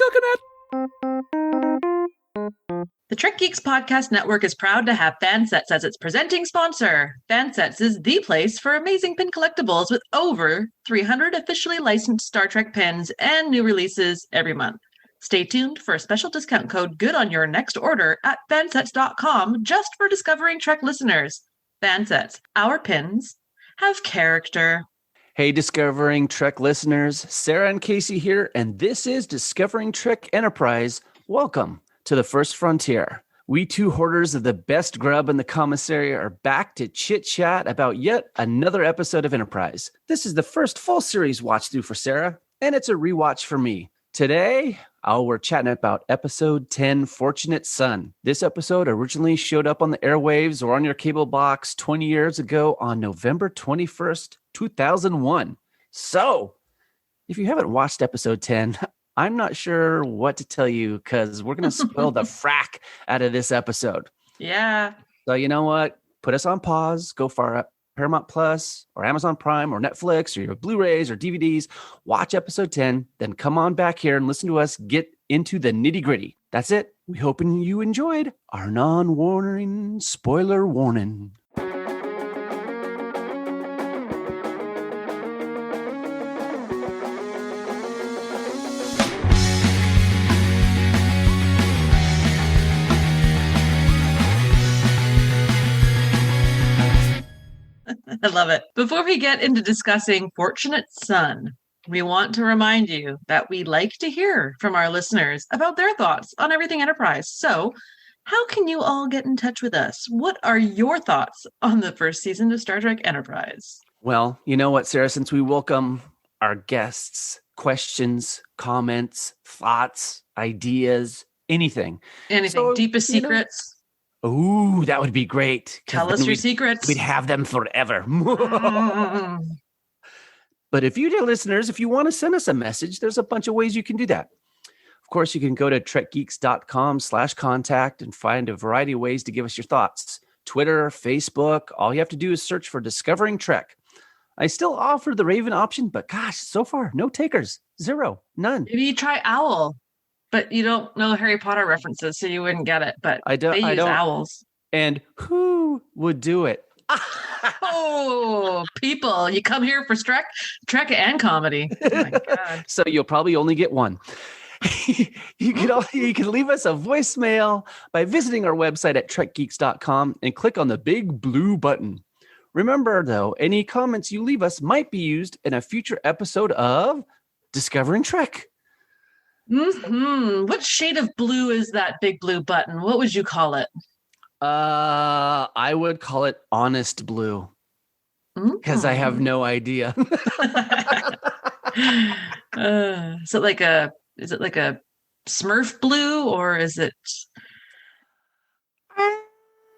coconut. The Trek Geeks Podcast Network is proud to have Fansets as its presenting sponsor. Fansets is the place for amazing pin collectibles with over 300 officially licensed Star Trek pins and new releases every month. Stay tuned for a special discount code good on your next order at fansets.com just for Discovering Trek listeners. Fansets, our pins have character. Hey, Discovering Trek listeners, Sara and Kasey here, and this is Discovering Trek Enterprise. Welcome to the First Frontier. We two hoarders of the best grub in the commissary are back to chit-chat about yet another episode of Enterprise. This is the first full series watch through for Sara, and it's a rewatch for me. Today, we're chatting about episode 10, Fortunate Son. This episode originally showed up on the airwaves or on your cable box 20 years ago on November 21st, 2001. So, if you haven't watched episode 10, I'm not sure what to tell you because we're going to spoil the frack out of this episode. Yeah. So you know what? Put us on pause. Go far up. Paramount Plus or Amazon Prime or Netflix or your Blu-rays or DVDs. Watch episode 10. Then come on back here and listen to us get into the nitty-gritty. That's it. We hope you enjoyed our non-warning spoiler warning. I love it. Before we get into discussing Fortunate Son, we want to remind you that we like to hear from our listeners about their thoughts on everything Enterprise. So, how can you all get in touch with us? What are your thoughts on the first season of Star Trek Enterprise? Well, you know what, Sara? Since we welcome our guests, questions, comments, thoughts, ideas, anything. So, deepest secrets. Ooh, that would be great. Tell us your secrets. We'd have them forever. But if you, dear listeners, if you want to send us a message, there's a bunch of ways you can do that. Of course, you can go to trekgeeks.com/contact and find a variety of ways to give us your thoughts. Twitter, Facebook, all you have to do is search for Discovering Trek. I still offer the Raven option, but gosh, so far, no takers. Zero. None. Maybe you try Owl. But you don't know Harry Potter references, so you wouldn't get it. But I don't, they use owls. And who would do it? Oh, people. You come here for Trek and comedy. Oh, my God. So you'll probably only get one. You can leave us a voicemail by visiting our website at trekgeeks.com and click on the big blue button. Remember, though, any comments you leave us might be used in a future episode of Discovering Trek. Mm-hmm. What shade of blue is that big blue button? What would you call it? I would call it honest blue because I have no idea. Is it like a Smurf blue or is it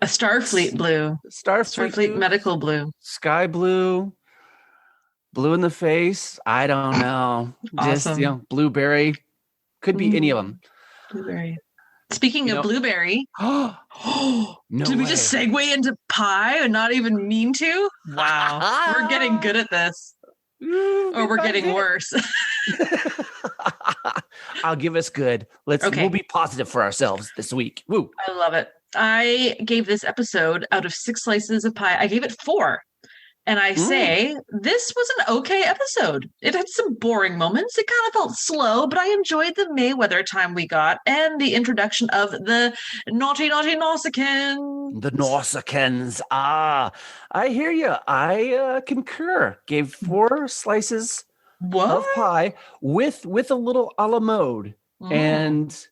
a Starfleet blue? Starfleet medical blue. Sky blue. Blue in the face. I don't know. Awesome. Just, blueberry. Could be any of them. Blueberry. Speaking of blueberry, no did we just segue into pie and not even mean to? Wow. We're getting good at this. Or we're getting worse. I'll give us good. We'll be positive for ourselves this week. Woo. I love it. I gave this episode out of 6 slices of pie. I gave it 4. And I say, this was an okay episode. It had some boring moments. It kind of felt slow, but I enjoyed the Mayweather time we got and the introduction of the naughty Nausicaans. The Nausicaans. I hear you. I concur. Gave 4 slices of pie with a little a la mode. And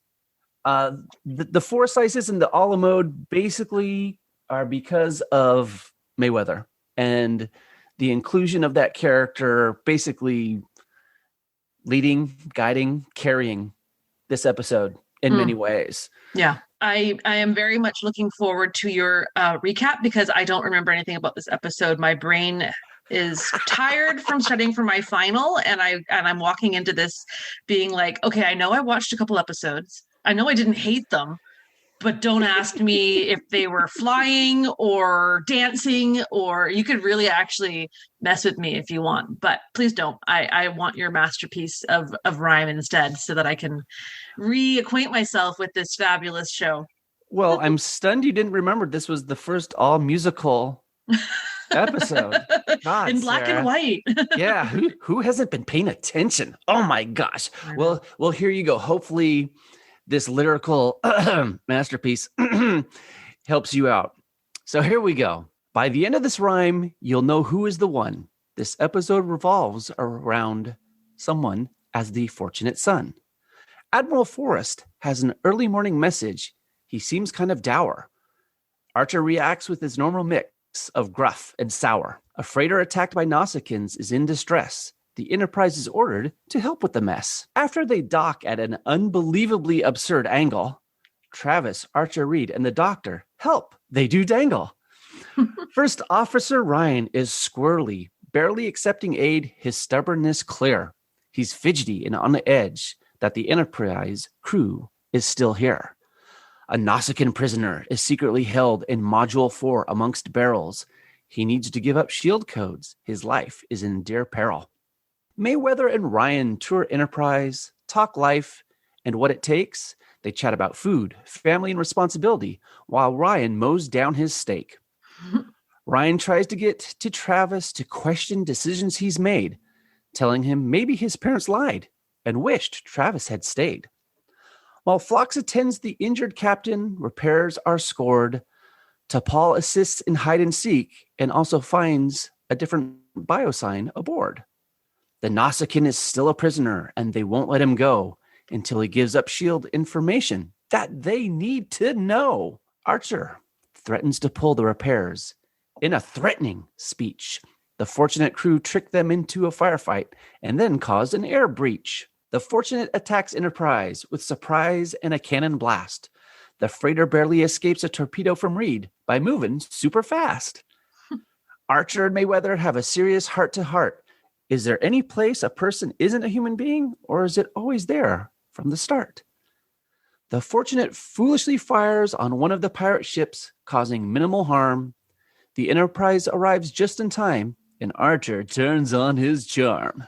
the 4 slices in the a la mode basically are because of Mayweather. And the inclusion of that character basically leading, guiding, carrying this episode in many ways. Yeah. I am very much looking forward to your recap because I don't remember anything about this episode. My brain is tired from studying for my final, and I'm walking into this being like, okay, I know I watched a couple episodes. I know I didn't hate them, but don't ask me if they were flying or dancing, or you could really actually mess with me if you want, but please don't. I want your masterpiece of rhyme instead so that I can reacquaint myself with this fabulous show. Well, I'm stunned you didn't remember this was the first all musical episode. God, in black Sarah. and white. Yeah, who hasn't been paying attention? Oh my gosh. Well, here you go. Hopefully this lyrical masterpiece helps you out. So here we go. By the end of this rhyme, you'll know who is the one. This episode revolves around someone as the fortunate son. Admiral Forrest has an early morning message. He seems kind of dour. Archer reacts with his normal mix of gruff and sour. A freighter attacked by Nausicaans is in distress. The Enterprise is ordered to help with the mess. After they dock at an unbelievably absurd angle, Travis, Archer Reed, and the doctor help. They do dangle. First Officer Ryan is squirrely, barely accepting aid, his stubbornness clear. He's fidgety and on the edge that the Enterprise crew is still here. A Nausicaan prisoner is secretly held in Module 4 amongst barrels. He needs to give up shield codes. His life is in dire peril. Mayweather and Ryan tour Enterprise, talk life and what it takes. They chat about food, family, and responsibility while Ryan mows down his steak. Ryan tries to get to Travis to question decisions he's made, telling him maybe his parents lied and wished Travis had stayed. While Phlox attends the injured captain, repairs are scored. T'Pol assists in hide and seek and also finds a different biosign aboard. The Nausicaan is still a prisoner and they won't let him go until he gives up shield information that they need to know. Archer threatens to pull the repairs. In a threatening speech, the Fortunate crew tricked them into a firefight and then caused an air breach. The Fortunate attacks Enterprise with surprise and a cannon blast. The freighter barely escapes a torpedo from Reed by moving super fast. Archer and Mayweather have a serious heart-to-heart. Is there any place a person isn't a human being, or is it always there from the start? The Fortunate foolishly fires on one of the pirate ships, causing minimal harm. The Enterprise arrives just in time, and Archer turns on his charm.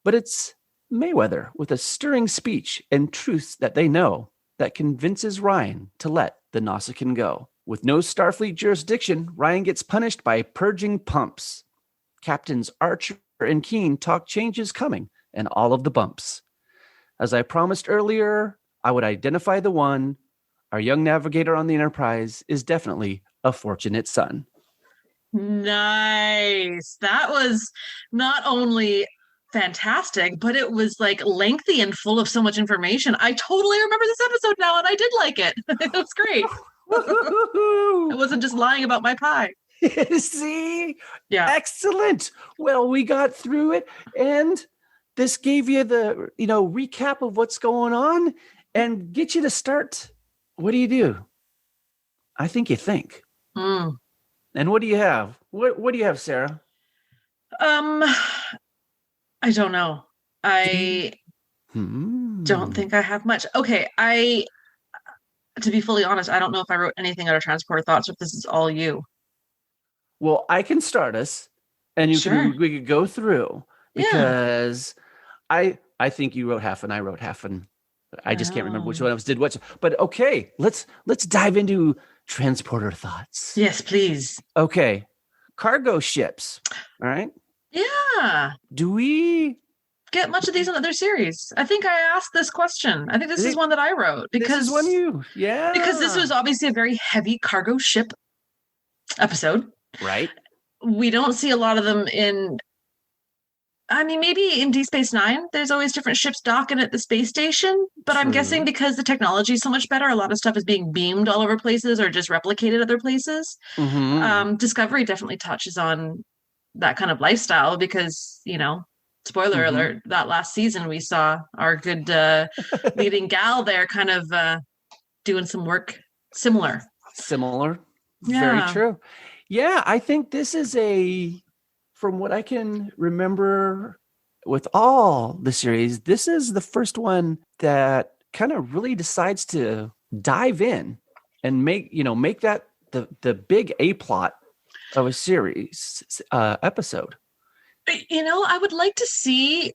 But it's Mayweather with a stirring speech and truths that they know that convinces Ryan to let the Nausicaan go. With no Starfleet jurisdiction, Ryan gets punished by purging pumps. Captains Archer and Keen talk changes coming and all of the bumps. As I promised earlier, I would identify the one. Our young navigator on the Enterprise is definitely a fortunate son. Nice. That was not only fantastic, but it was like lengthy and full of so much information. I totally remember this episode now, and I did like it. It was great. I wasn't just lying about my pie. See? Yeah. Excellent. Well, we got through it, and this gave you the, recap of what's going on and get you to start. What do you do? I think you think. Mm. And what do you have? What do you have, Sarah? I don't know. I don't think I have much. Okay, to be fully honest, I don't know if I wrote anything out of Transporter Thoughts, or if this is all you. Well, I can start us, and we could go through, because I think you wrote half and I wrote half, and I just can't remember which one of us did what. But okay, let's dive into Transporter Thoughts. Yes, please. Okay, cargo ships. All right. Yeah. Do we get much of these in other series? I think I asked this question. I think this is one that I wrote because this is one because this was obviously a very heavy cargo ship episode. Right. We don't see a lot of them maybe in Deep Space Nine, there's always different ships docking at the space station, but True. I'm guessing because the technology is so much better, a lot of stuff is being beamed all over places or just replicated other places. Mm-hmm. Discovery definitely touches on that kind of lifestyle because, spoiler alert, that last season we saw our good leading gal there kind of doing some work similar. Very true. Yeah, I think this is from what I can remember with all the series, this is the first one that kind of really decides to dive in and make that the big A plot of a series episode. I would like to see,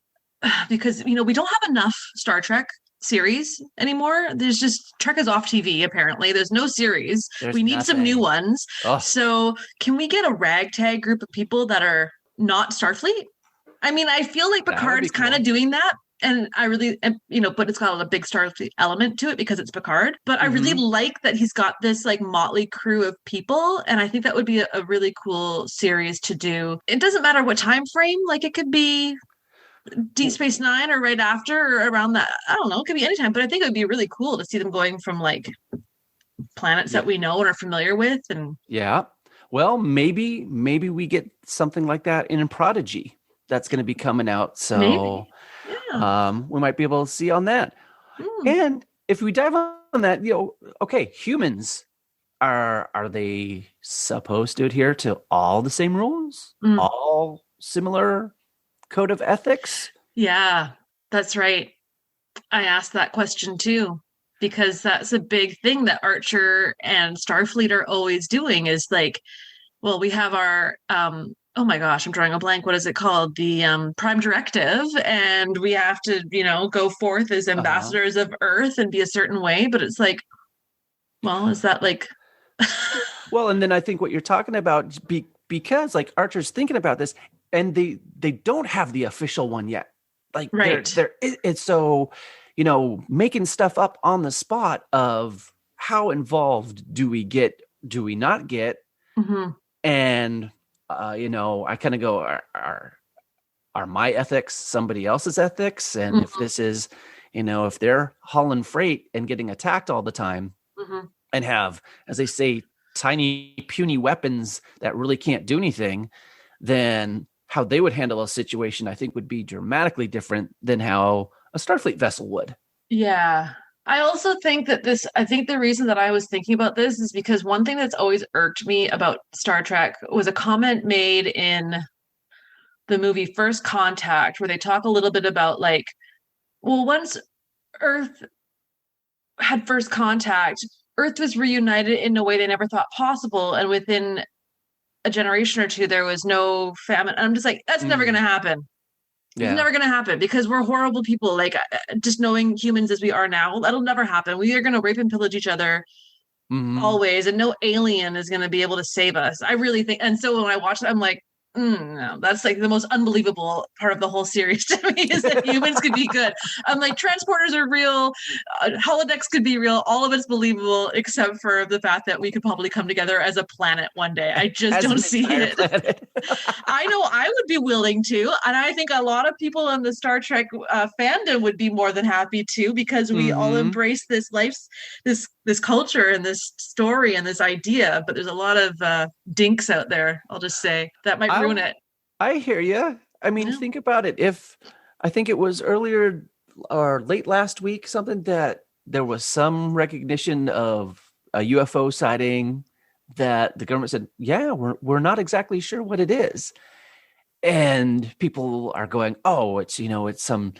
because we don't have enough Star Trek series anymore. There's just Trek is off TV apparently. There's no series. We need some new ones. Oh. So can we get a ragtag group of people that are not Starfleet? I mean, I feel like Picard's kind of doing that. And I really, but it's got a big Starfleet element to it because it's Picard. But I really like that he's got this like motley crew of people. And I think that would be a really cool series to do. It doesn't matter what time frame. Like it could be Deep Space Nine or right after or around that. I don't know. It could be anytime. But I think it would be really cool to see them going from like planets that we know and are familiar with. And yeah. Well, maybe we get something like that in Prodigy that's going to be coming out. So maybe. Yeah. We might be able to see on that. And if we dive on that, okay, humans are they supposed to adhere to all the same rules? All similar code of ethics? Yeah, that's right. I asked that question too, because that's a big thing that Archer and Starfleet are always doing is like, well, we have our oh my gosh, I'm drawing a blank. What is it called? The Prime Directive. And we have to, go forth as ambassadors of Earth and be a certain way. But it's like, well, is that like... Well, and then I think what you're talking about, because like Archer's thinking about this and they don't have the official one yet. Like right. It's so, making stuff up on the spot of how involved do we not get? And I kind of go, are my ethics somebody else's ethics? And if this is, if they're hauling freight and getting attacked all the time and have, as they say, tiny puny weapons that really can't do anything, then how they would handle a situation, I think, would be dramatically different than how a Starfleet vessel would. Yeah. I also think that the reason that I was thinking about this is because one thing that's always irked me about Star Trek was a comment made in the movie First Contact, where they talk a little bit about like, well, once Earth had first contact, Earth was reunited in a way they never thought possible. And within a generation or two, there was no famine. And I'm just like, that's never going to happen. Yeah. It's never going to happen because we're horrible people. Like just knowing humans as we are now, that'll never happen. We are going to rape and pillage each other always. And no alien is going to be able to save us. I really think. And so when I watch it, I'm like, no, that's like the most unbelievable part of the whole series to me is that humans could be good. I'm like, transporters are real, holodecks could be real, all of it's believable except for the fact that we could probably come together as a planet one day. I just don't see it. I know I would be willing to, and I think a lot of people in the Star Trek fandom would be more than happy to, because we all embrace this this culture and this story and this idea, but there's a lot of dinks out there, I'll just say, that might ruin it. I hear you. I mean, think about it. If I think it was earlier or late last week, something that there was some recognition of a UFO sighting that the government said, yeah, we're not exactly sure what it is. And people are going, oh, it's some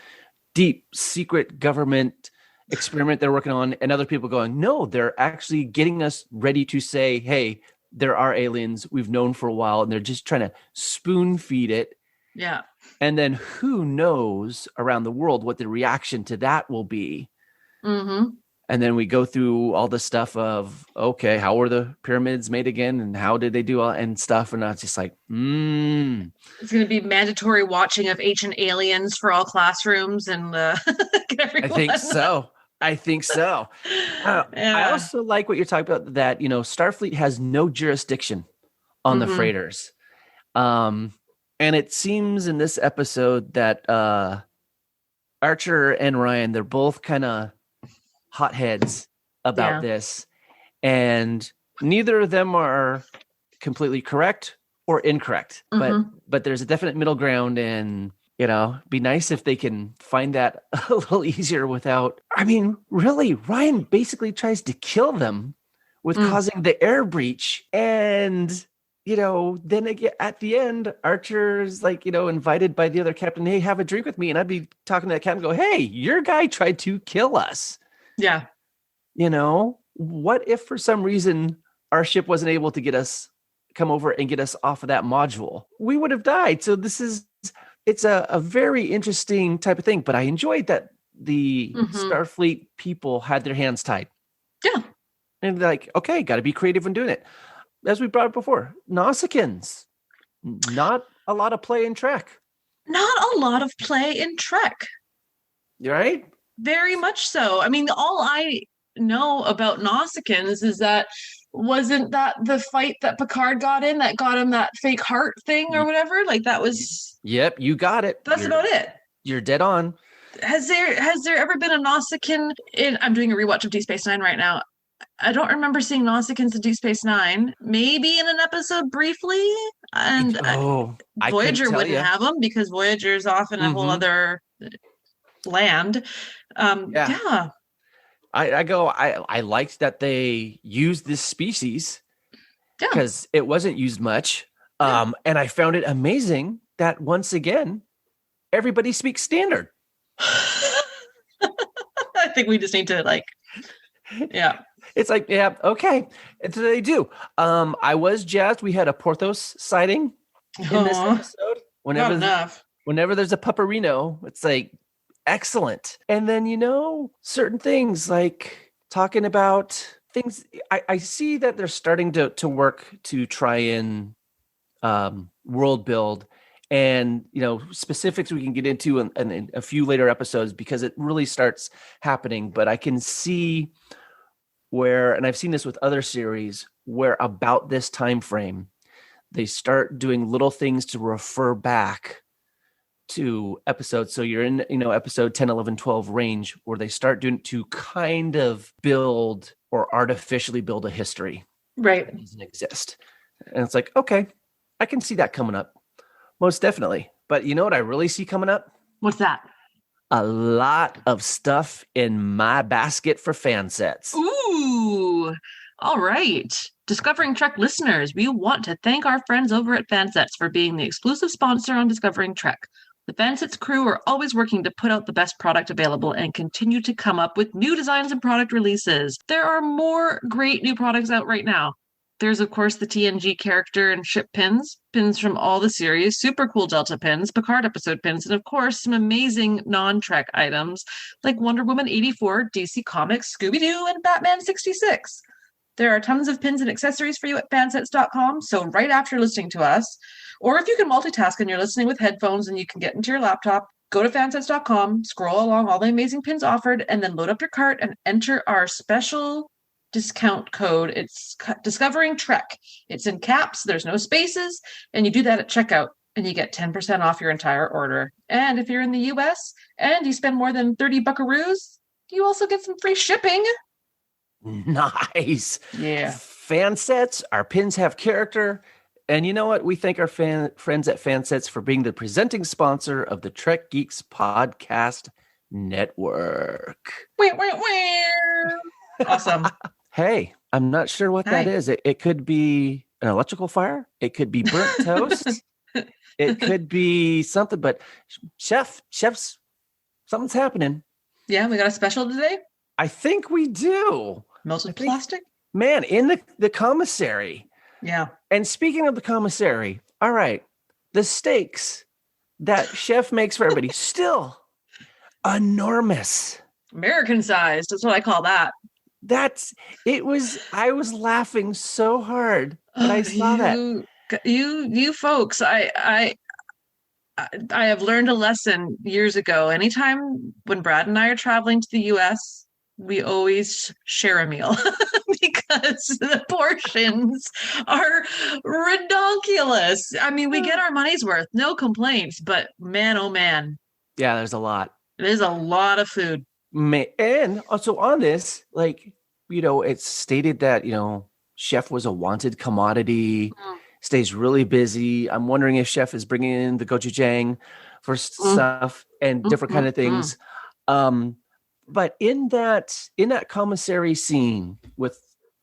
deep secret government experiment they're working on. And other people going, no, they're actually getting us ready to say, hey, there are aliens we've known for a while, and they're just trying to spoon feed it. Yeah. And then who knows around the world what the reaction to that will be. And then we go through all the stuff of, okay, how were the pyramids made again? And how did they do all and stuff? And it's just like, It's going to be mandatory watching of Ancient Aliens for all classrooms and everyone. I think so. I also like what you're talking about, that, Starfleet has no jurisdiction on the freighters. And it seems in this episode that Archer and Ryan, they're both kind of hotheads about this. And neither of them are completely correct or incorrect. But there's a definite middle ground, and be nice if they can find that a little easier without, I mean, really, Ryan basically tries to kill them with causing the air breach. And, then again, at the end, Archer's like, invited by the other captain, hey, have a drink with me. And I'd be talking to that captain and go, hey, your guy tried to kill us. Yeah. what if for some reason our ship wasn't able to come over and get us off of that module? We would have died. So it's a very interesting type of thing, but I enjoyed that the Starfleet people had their hands tied. Yeah. And they're like, okay, got to be creative when doing it. As we brought up before, Nausicaans, not a lot of play in Trek. Not a lot of play in Trek. Right? Very much so. I mean, all I know about Nausicaans is that wasn't that the fight that Picard got in that got him that fake heart thing or whatever? Like that was. Yep, you got it. That's about it. You're dead on. Has there ever been a Nausicaan in? I'm doing a rewatch of Deep Space Nine right now. I don't remember seeing Nausicaans in Deep Space Nine. Maybe in an episode briefly, and Voyager wouldn't have them because Voyager's off in a whole other land. Yeah. I liked that they used this species because it wasn't used much. And I found it amazing that once again, everybody speaks standard. I think we just need to It's like, yeah, okay. And so they do. I was jazzed. We had a Porthos sighting in this episode. Whenever there's a Pupperino, it's like, excellent. And then, certain things like talking about things. I see that they're starting to work to try and world build and, specifics we can get into in a few later episodes because it really starts happening. But I can see where, and I've seen this with other series, where about this time frame, they start doing little things to refer back to episodes. So you're in, episode 10, 11, 12 range where they start doing to kind of build or artificially build a history. Right. That doesn't exist. And it's like, okay, I can see that coming up. Most definitely. But you know what I really see coming up? What's that? A lot of stuff in my basket for fan sets. Ooh, all right. Discovering Trek listeners, we want to thank our friends over at Fansets for being the exclusive sponsor on Discovering Trek. The Fansets crew are always working to put out the best product available and continue to come up with new designs and product releases. There are more great new products out right now. There's, of course, the TNG character and ship pins from all the series, super cool Delta pins, Picard episode pins, and of course, some amazing non-Trek items like Wonder Woman 84, DC Comics, Scooby-Doo, and Batman 66. There are tons of pins and accessories for you at fansets.com, so right after listening to us, or if you can multitask and you're listening with headphones and you can get into your laptop, go to fansets.com, scroll along all the amazing pins offered, and then load up your cart and enter our special discount code. It's Discovering Trek. It's in caps, there's no spaces, and you do that at checkout and you get 10% off your entire order. And if you're in the US and you spend more than 30 buckaroos, you also get some free shipping. Nice. Yeah. Fan sets, our pins have character. And you know what? We thank our friends at Fansets for being the presenting sponsor of the Trek Geeks Podcast Network. Awesome. Hey, I'm not sure what that is. It could be an electrical fire. It could be burnt toast. It could be something, but chefs, something's happening. Yeah, we got a special today? I think we do. Melted plastic? Man, in the commissary. Yeah. And speaking of the commissary, all right, the steaks that chef makes for everybody, still enormous. American sized. That's what I call that. I was laughing so hard when I saw that. You folks, I have learned a lesson years ago. Anytime when Brad and I are traveling to the US, we always share a meal because the portions are ridiculous. I mean, we get our money's worth, no complaints, but man, oh man. Yeah, there's a lot. There's a lot of food. And also on this, it's stated that, chef was a wanted commodity, stays really busy. I'm wondering if chef is bringing in the gochujang for stuff and different kind of things. But in that commissary scene with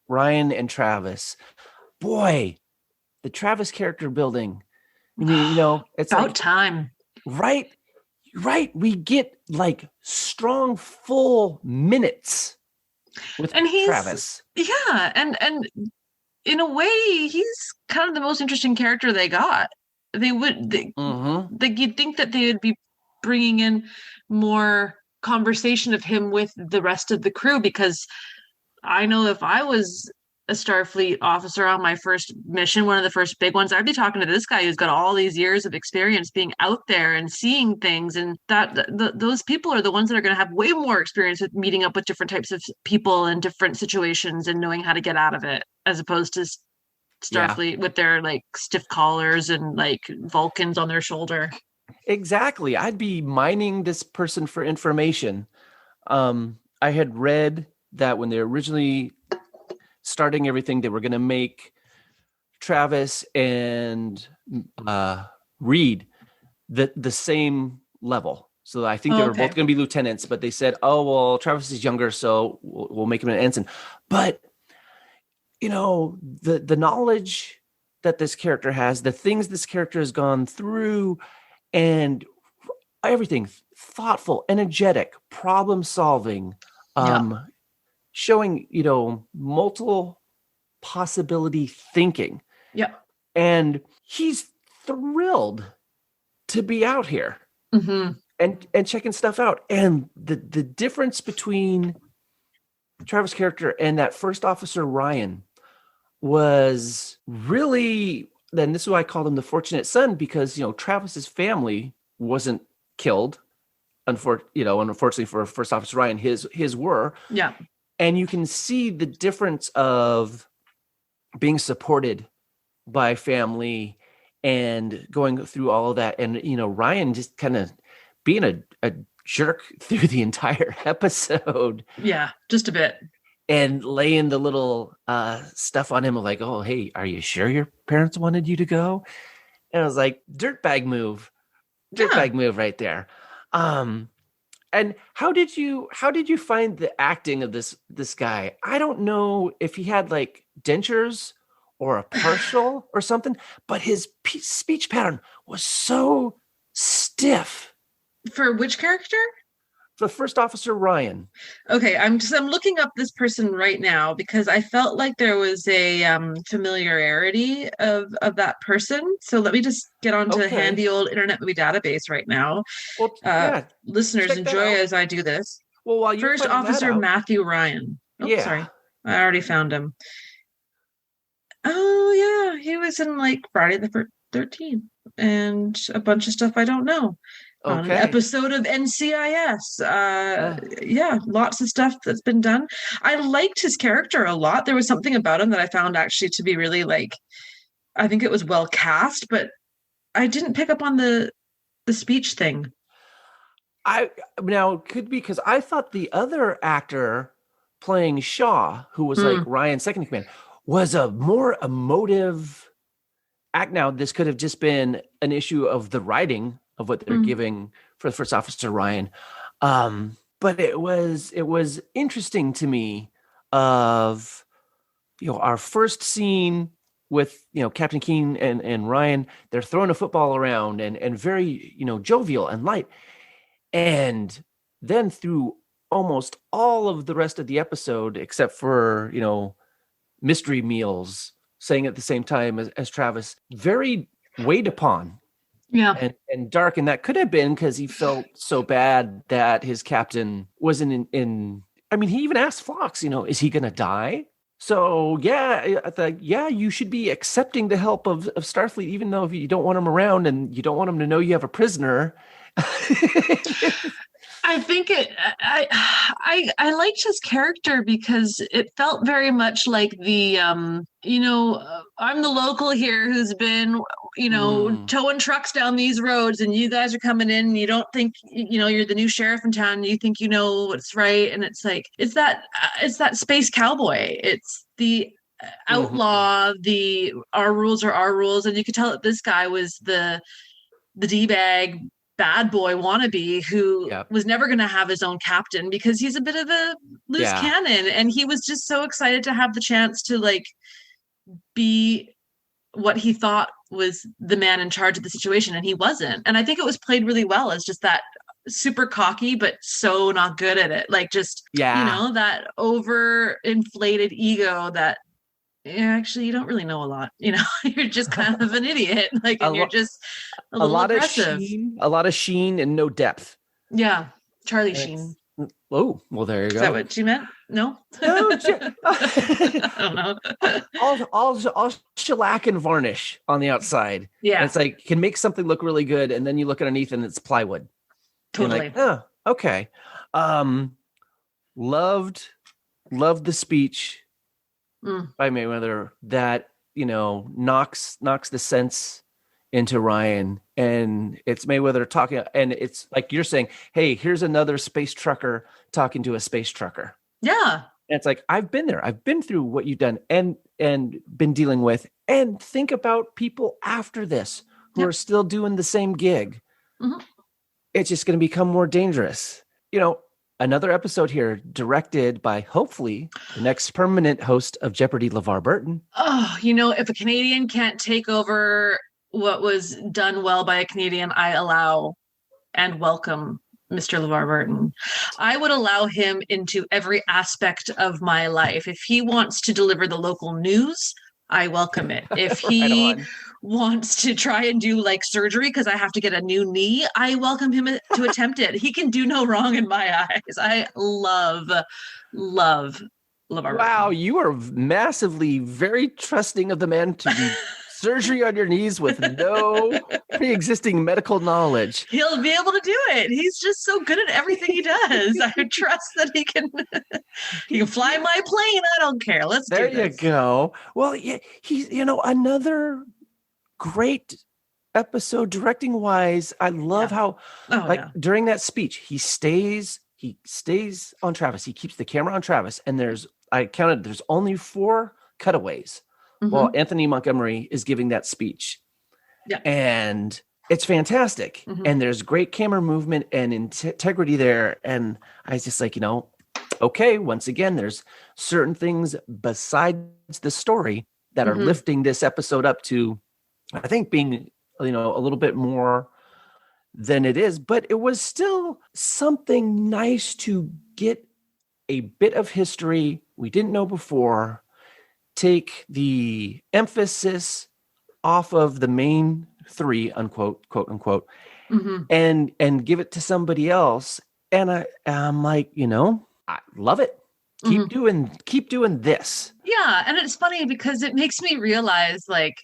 Ryan and Travis, boy, the Travis character building, it's about time. Right. We get strong, full minutes with And Travis. and in a way, he's kind of the most interesting character they got. You'd think that they would be bringing in more conversation of him with the rest of the crew, because I know if I was a Starfleet officer on my first mission, one of the first big ones, I'd be talking to this guy who's got all these years of experience being out there and seeing things. And those people are the ones that are going to have way more experience with meeting up with different types of people in different situations and knowing how to get out of it, as opposed to Starfleet with their like stiff collars and like Vulcans on their shoulder. Exactly. I'd be mining this person for information. I had read that when they were originally starting everything, they were going to make Travis and Reed the same level. So I think they were both going to be lieutenants, but they said, oh, well, Travis is younger, so we'll make him an ensign. But, you know, the knowledge that this character has, the things this character has gone through, and everything, thoughtful, energetic, problem solving, showing, you know, multiple possibility thinking. Yeah. And he's thrilled to be out here and checking stuff out. And the difference between Travis' character and that first officer, Ryan, was really, then this is why I called him the fortunate son, because, you know, Travis's family wasn't killed. Unfortunately for First Officer Ryan, his were. Yeah. And you can see the difference of being supported by family and going through all of that. And, you know, Ryan just kind of being a jerk through the entire episode. Yeah, just a bit. And laying the little stuff on him of like, oh, hey, are you sure your parents wanted you to go? And I was like, dirtbag move right there. And how did you find the acting of this guy? I don't know if he had like dentures or a partial or something, but his speech pattern was so stiff. For which character? The First Officer Ryan. Okay, I'm looking up this person right now because I felt like there was a familiarity of that person. So let me just get onto a handy old Internet Movie Database right now. Well, listeners, enjoy as I do this. Well, while you're First Officer Matthew Ryan. Oh, sorry, I already found him. Oh yeah, he was in like Friday the 13th and a bunch of stuff I don't know. On an episode of NCIS. Lots of stuff that's been done. I liked his character a lot. There was something about him that I found actually to be really like, I think it was well cast, but I didn't pick up on the speech thing. It could be because I thought the other actor playing Shaw, who was like Ryan's second in command, was a more emotive act. Now, this could have just been an issue of the writing of what they're giving for the First Officer Ryan. But it was interesting to me of, you know, our first scene with, you know, Captain Keen and Ryan, they're throwing a football around and very, you know, jovial and light. And then through almost all of the rest of the episode, except for, you know, mystery meals, saying at the same time as Travis, very weighed upon. Yeah. And dark. And that could have been because he felt so bad that his captain wasn't in. I mean, he even asked Phlox, you know, is he going to die? So, I thought, you should be accepting the help of Starfleet, even though if you don't want him around and you don't want him to know you have a prisoner. I think I liked his character because it felt very much like the, I'm the local here who's been, towing trucks down these roads, and you guys are coming in and you don't think, you're the new sheriff in town. And you think you know what's right. And it's like, it's that space cowboy. It's the outlaw, our rules are our rules. And you could tell that this guy was the D-bag bad boy wannabe who was never going to have his own captain because he's a bit of a loose cannon, and he was just so excited to have the chance to like be what he thought was the man in charge of the situation, and he wasn't. And I think it was played really well as just that super cocky, but so not good at it. Like just, Yeah. that over inflated ego that actually you don't really know a lot, you're just kind of an idiot. Like, A, and you're lo- just a a little lot of aggressive. sheen and no depth. Yeah. Charlie And Sheen. oh, well, there you Is go. that what you meant? No? No, I don't know. all shellac and varnish on the outside. Yeah. And it's like, can make something look really good. And then you look underneath and it's plywood. Totally. Like, oh, okay. Loved the speech by Mayweather that, knocks the sense into Ryan, and it's Mayweather talking, and it's like you're saying, hey, here's another space trucker talking to a space trucker. Yeah. And it's like, I've been there. I've been through what you've done and been dealing with, and think about people after this who are still doing the same gig. Mm-hmm. It's just going to become more dangerous. Another episode here directed by, hopefully, the next permanent host of Jeopardy, LeVar Burton. Oh, if a Canadian can't take over what was done well by a Canadian, I allow and welcome Mr. LeVar Burton. I would allow him into every aspect of my life. If he wants to deliver the local news, I welcome it. If he wants to try and do like surgery because I have to get a new knee, I welcome him to attempt it. He can do no wrong in my eyes. I love LeVar Burton. Wow, you are massively very trusting of the man to do surgery on your knees with no pre-existing medical knowledge. He'll be able to do it. He's just so good at everything he does. I trust that he can fly my plane. I don't care. Let's do this. There you go. Well, yeah, he's another great episode directing wise. I love how during that speech he stays on Travis. He keeps the camera on Travis, and there's only 4 cutaways while Anthony Montgomery is giving that speech. Yeah. And it's fantastic. And there's great camera movement and integrity there. And I was just like, okay, once again, there's certain things besides the story that are lifting this episode up to, I think, being, a little bit more than it is. But it was still something nice to get a bit of history we didn't know before, take the emphasis off of the main 3, unquote, quote unquote, and give it to somebody else. And I'm like, I love it. Keep doing this. Yeah. And it's funny because it makes me realize, like,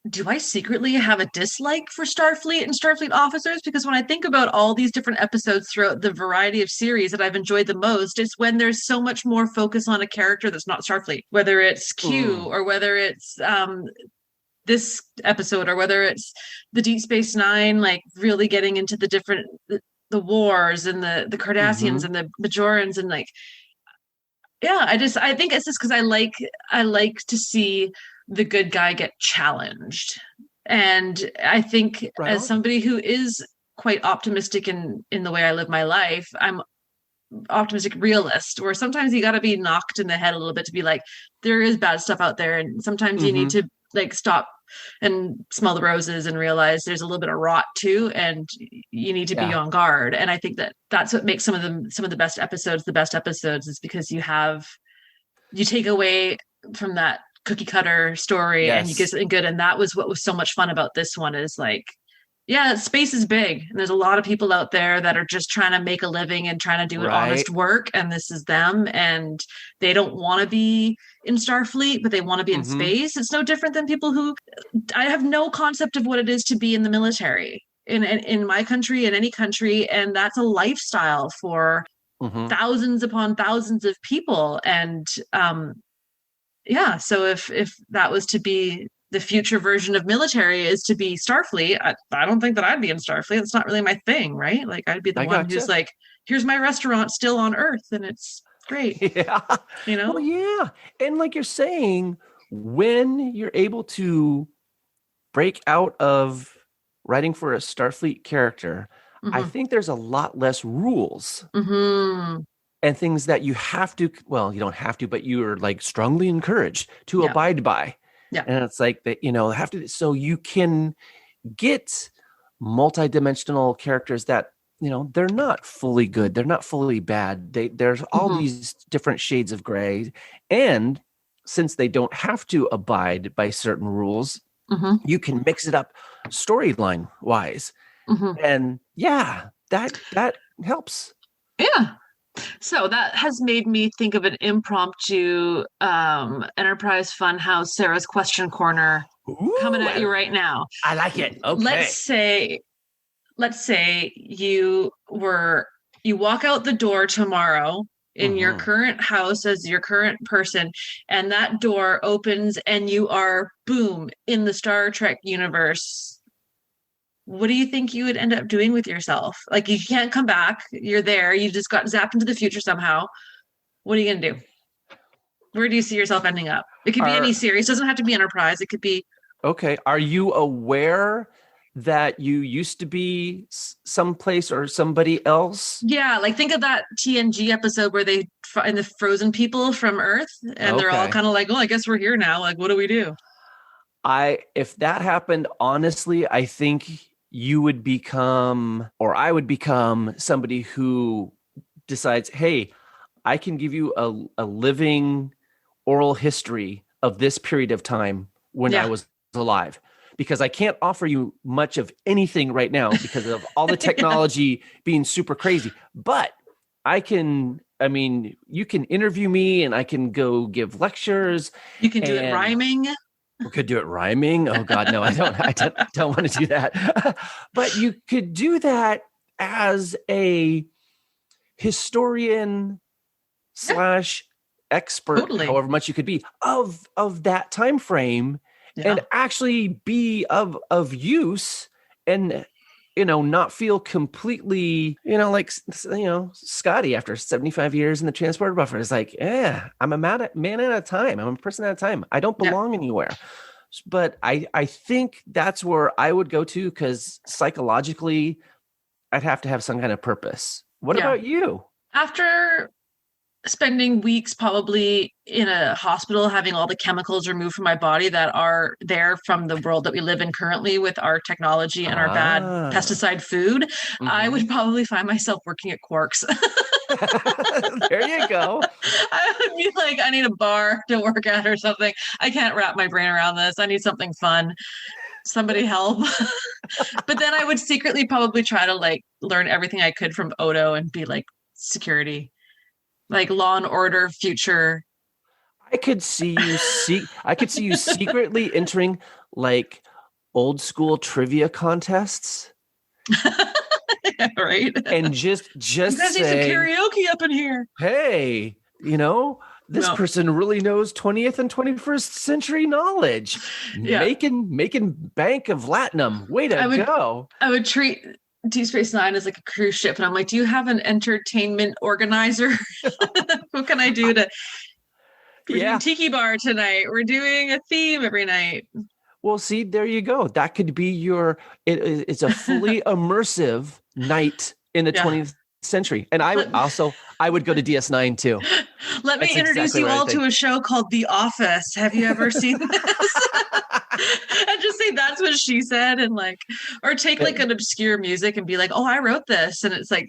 do I secretly have a dislike for Starfleet and Starfleet officers? Because when I think about all these different episodes throughout the variety of series that I've enjoyed the most, it's when there's so much more focus on a character that's not Starfleet, whether it's Q or whether it's this episode or whether it's the Deep Space Nine, like really getting into the different, the wars and the Cardassians and the Bajorans and like, yeah, I think it's just because I like to see the good guy get challenged. And I think as somebody who is quite optimistic in the way I live my life, I'm optimistic realist, where sometimes you got to be knocked in the head a little bit to be like, there is bad stuff out there. And sometimes you need to like stop and smell the roses and realize there's a little bit of rot too. And you need to be on guard. And I think that's what makes some of the best episodes, is because you take away from that cookie cutter story and you get something good. And that was what was so much fun about this one, is like, yeah, space is big and there's a lot of people out there that are just trying to make a living and trying to do honest work, and this is them, and they don't want to be in Starfleet, but they want to be in space. It's no different than people who, I have no concept of what it is to be in the military in my country, in any country, and that's a lifestyle for thousands upon thousands of people. And so if that was to be the future version of military, is to be Starfleet, I don't think that I'd be in Starfleet. It's not really my thing, right? Like I'd be the one who's like, here's my restaurant still on Earth and it's great. Yeah. Well, yeah. And like you're saying, when you're able to break out of writing for a Starfleet character, I think there's a lot less rules. And things that you have to, well, you don't have to, but you're like strongly encouraged to abide by. Yeah. And it's like that, have to, so you can get multi-dimensional characters that they're not fully good. They're not fully bad. There's all these different shades of gray. And since they don't have to abide by certain rules, you can mix it up storyline wise. And that helps. Yeah. So that has made me think of an impromptu Enterprise Funhouse Sarah's Question Corner coming at you right now. I like it. Okay. Let's say you walk out the door tomorrow in your current house as your current person, and that door opens and you are, boom, in the Star Trek universe. What do you think you would end up doing with yourself? Like, you can't come back. You're there. You just got zapped into the future somehow. What are you going to do? Where do you see yourself ending up? It could be any series. It doesn't have to be Enterprise. It could be... Okay. Are you aware that you used to be someplace or somebody else? Yeah, like think of that TNG episode where they find the frozen people from Earth, and they're all kind of like, oh, I guess we're here now. Like, what do we do? If that happened, honestly, I think you would become, or I would become, somebody who decides, hey, I can give you a living oral history of this period of time when I was alive. Because I can't offer you much of anything right now because of all the technology being super crazy. But you can interview me and I can go give lectures. You can do it rhyming. We could do it rhyming. Oh God, no, I don't want to do that. But you could do that as a historian / expert, however much you could be of that time frame. And actually be of use, and not feel completely like Scotty after 75 years in the transporter buffer is like, I'm a man at a time. I'm a person at a time. I don't belong anywhere. But I think that's where I would go to, because psychologically I'd have to have some kind of purpose. What about you? After spending weeks probably in a hospital having all the chemicals removed from my body that are there from the world that we live in currently with our technology and our bad pesticide food, I would probably find myself working at Quarks. There you go. I would be like, I need a bar to work at or something. I can't wrap my brain around this. I need something fun. Somebody help. But then I would secretly probably try to like learn everything I could from Odo and be like security. Like Law and Order future. I could see you secretly entering like old school trivia contests. Yeah, right. And just you guys need some karaoke up in here. Hey, this person really knows 20th and 21st century knowledge. Making bank of Latinum. Way to go. I would treat Deep Space Nine is like a cruise ship, and I'm like, do you have an entertainment organizer? What can I do to? We're doing Tiki Bar tonight. We're doing a theme every night. Well, see, there you go. That could be it's a fully immersive night in the 20th century. And I would go to DS9 too. Let me introduce you all to a show called The Office. Have you ever seen this? And just say that's what she said, and like, or take like an obscure music and be like, oh, I wrote this, and it's like,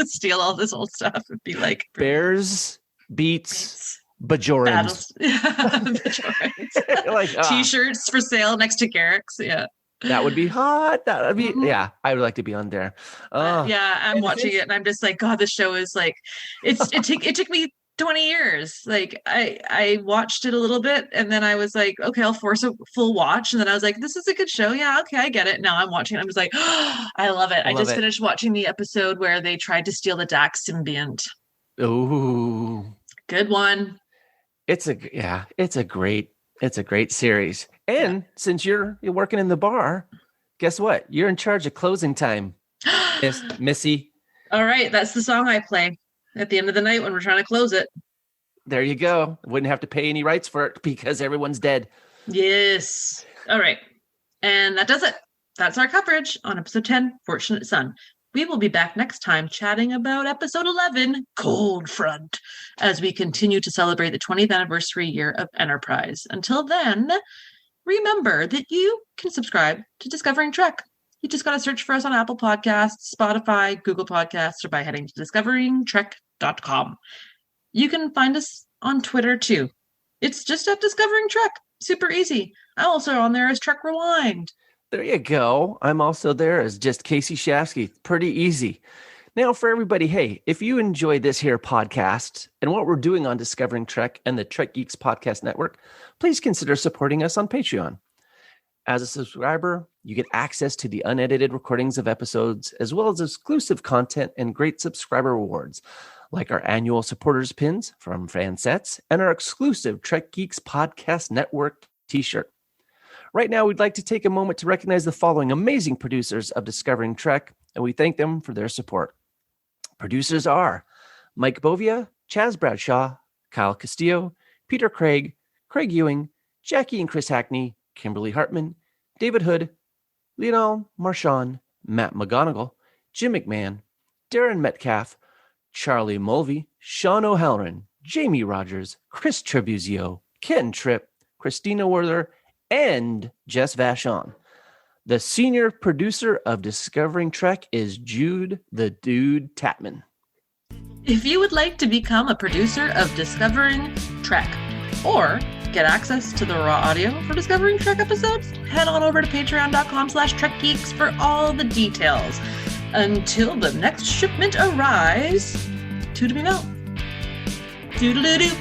steal all this old stuff and be like, Bears beats Bajorans. Bajorans. Like T-shirts for sale next to Garrick's. Yeah. That would be hot. That would be, I would like to be on there. I'm watching it and I'm just like, God, this show is like, it took me 20 years. Like I watched it a little bit and then I was like, okay, I'll force a full watch. And then I was like, this is a good show. Yeah. Okay. I get it. Now I'm watching it. I'm just like, oh, I love it. I just finished watching the episode where they tried to steal the Dax symbiont. Ooh, good one. It's a great series. And since you're working in the bar, guess what? You're in charge of closing time, Missy. All right. That's the song I play at the end of the night when we're trying to close it. There you go. Wouldn't have to pay any rights for it because everyone's dead. Yes. All right. And that does it. That's our coverage on episode 10, Fortunate Son. We will be back next time chatting about episode 11, Cold Front, as we continue to celebrate the 20th anniversary year of Enterprise. Until then, remember that you can subscribe to Discovering Trek You just got to search for us on Apple Podcasts, Spotify, Google Podcasts, or by heading to discoveringtrek.com. You can find us on Twitter too. It's just at Discovering Trek. Super easy. I'm also on there as Trek Rewind. There you go. I'm also there as just Kasey Shafsky. Pretty easy. Now for everybody, hey, if you enjoy this here podcast and what we're doing on Discovering Trek and the Trek Geeks Podcast Network, please consider supporting us on Patreon. As a subscriber, you get access to the unedited recordings of episodes, as well as exclusive content and great subscriber rewards, like our annual supporters pins from Fansets and our exclusive Trek Geeks Podcast Network t-shirt. Right now, we'd like to take a moment to recognize the following amazing producers of Discovering Trek, and we thank them for their support. Producers are Mike Bovia, Chaz Bradshaw, Kyle Castillo, Peter Craig, Craig Ewing, Jackie and Chris Hackney, Kimberly Hartman, David Hood, Lionel Marchand, Matt McGonigal, Jim McMahon, Darren Metcalf, Charlie Mulvey, Sean O'Halloran, Jamie Rogers, Chris Trebuzio, Ken Tripp, Christina Werther, and Jess Vachon. The senior producer of Discovering Trek is Jude the Dude Tatman. If you would like to become a producer of Discovering Trek or get access to the raw audio for Discovering Trek episodes, head on over to patreon.com/trekgeeks for all the details. Until the next shipment arrives, toot me out. Doodle-doo-doo.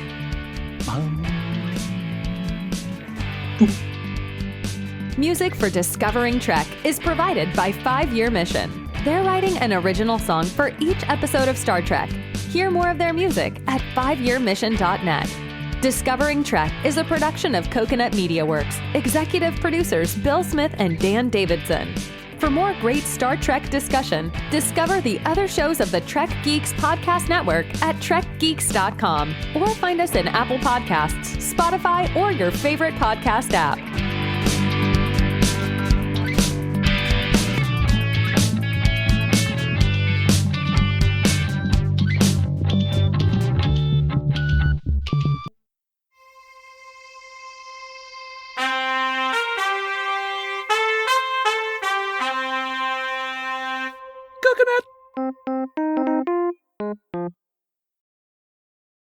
Music for Discovering Trek is provided by 5 Year Mission. They're writing an original song for each episode of Star Trek. Hear more of their music at 5yearmission.net. Discovering Trek is a production of Coconut Media Works. Executive producers Bill Smith and Dan Davidson. For more great Star Trek discussion, discover the other shows of the Trek Geeks Podcast Network at trekgeeks.com or find us in Apple Podcasts, Spotify, or your favorite podcast app. Coconut!